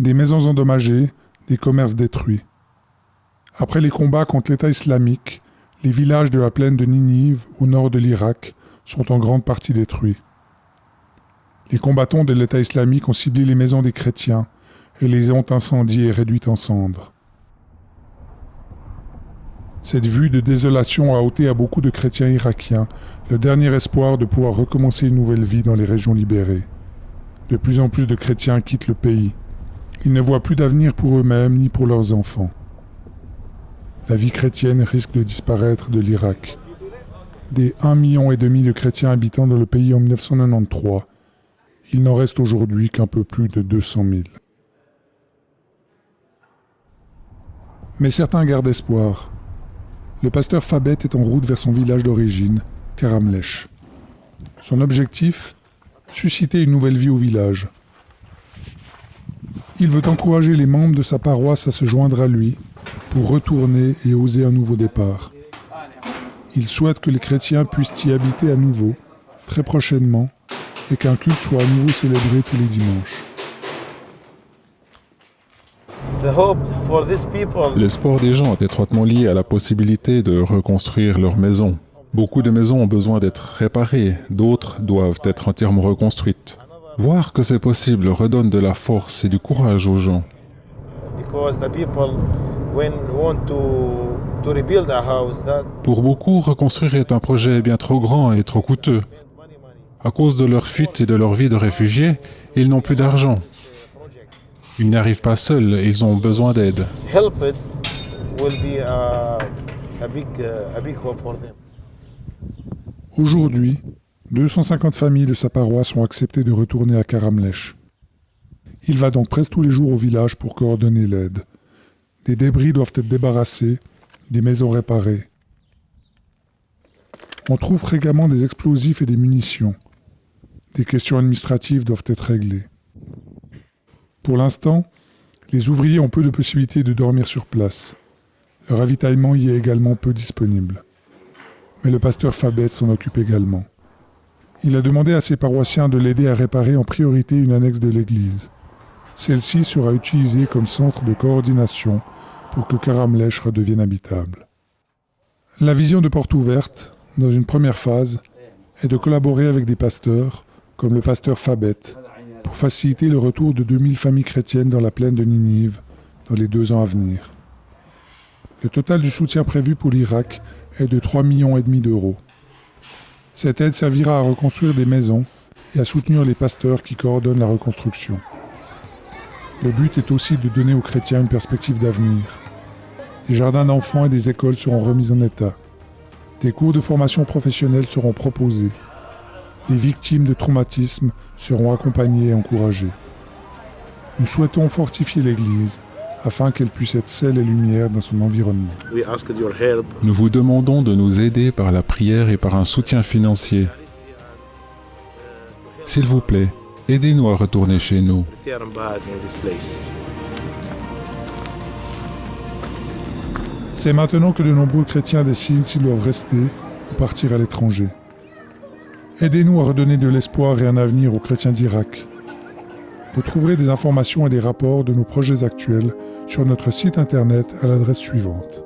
Des maisons endommagées, des commerces détruits. Après les combats contre l'État islamique, les villages de la plaine de Ninive, au nord de l'Irak, sont en grande partie détruits. Les combattants de l'État islamique ont ciblé les maisons des chrétiens et les ont incendiées et réduites en cendres. Cette vue de désolation a ôté à beaucoup de chrétiens irakiens le dernier espoir de pouvoir recommencer une nouvelle vie dans les régions libérées. De plus en plus de chrétiens quittent le pays. Ils ne voient plus d'avenir pour eux-mêmes ni pour leurs enfants. La vie chrétienne risque de disparaître de l'Irak. Des 1,5 million de chrétiens habitant dans le pays en 1993, il n'en reste aujourd'hui qu'un peu plus de 200 000. Mais certains gardent espoir. Le pasteur Fabet est en route vers son village d'origine, Karamlech. Son objectif ? Susciter une nouvelle vie au village. Il veut encourager les membres de sa paroisse à se joindre à lui pour retourner et oser un nouveau départ. Il souhaite que les chrétiens puissent y habiter à nouveau, très prochainement, et qu'un culte soit à nouveau célébré tous les dimanches. L'espoir des gens est étroitement lié à la possibilité de reconstruire leur maison. Beaucoup de maisons ont besoin d'être réparées, d'autres doivent être entièrement reconstruites. Voir que c'est possible redonne de la force et du courage aux gens. Pour beaucoup, reconstruire est un projet bien trop grand et trop coûteux. À cause de leur fuite et de leur vie de réfugiés, ils n'ont plus d'argent. Ils n'y arrivent pas seuls et ils ont besoin d'aide. Aujourd'hui, 250 familles de sa paroisse ont accepté de retourner à Karamlech. Il va donc presque tous les jours au village pour coordonner l'aide. Des débris doivent être débarrassés, des maisons réparées. On trouve fréquemment des explosifs et des munitions. Des questions administratives doivent être réglées. Pour l'instant, les ouvriers ont peu de possibilités de dormir sur place. Le ravitaillement y est également peu disponible. Mais le pasteur Fabet s'en occupe également. Il a demandé à ses paroissiens de l'aider à réparer en priorité une annexe de l'église. Celle-ci sera utilisée comme centre de coordination pour que Karamlech redevienne habitable. La vision de Porte Ouverte, dans une première phase, est de collaborer avec des pasteurs, comme le pasteur Fabet, pour faciliter le retour de 2000 familles chrétiennes dans la plaine de Ninive dans les 2 ans à venir. Le total du soutien prévu pour l'Irak est de 3,5 millions d'euros. Cette aide servira à reconstruire des maisons et à soutenir les pasteurs qui coordonnent la reconstruction. Le but est aussi de donner aux chrétiens une perspective d'avenir. Des jardins d'enfants et des écoles seront remis en état. Des cours de formation professionnelle seront proposés. Les victimes de traumatismes seront accompagnées et encouragées. Nous souhaitons fortifier l'Église afin qu'elle puisse être sel et lumière dans son environnement. Nous vous demandons de nous aider par la prière et par un soutien financier. S'il vous plaît, aidez-nous à retourner chez nous. C'est maintenant que de nombreux chrétiens décident s'ils doivent rester ou partir à l'étranger. Aidez-nous à redonner de l'espoir et un avenir aux chrétiens d'Irak. Vous trouverez des informations et des rapports de nos projets actuels sur notre site internet à l'adresse suivante.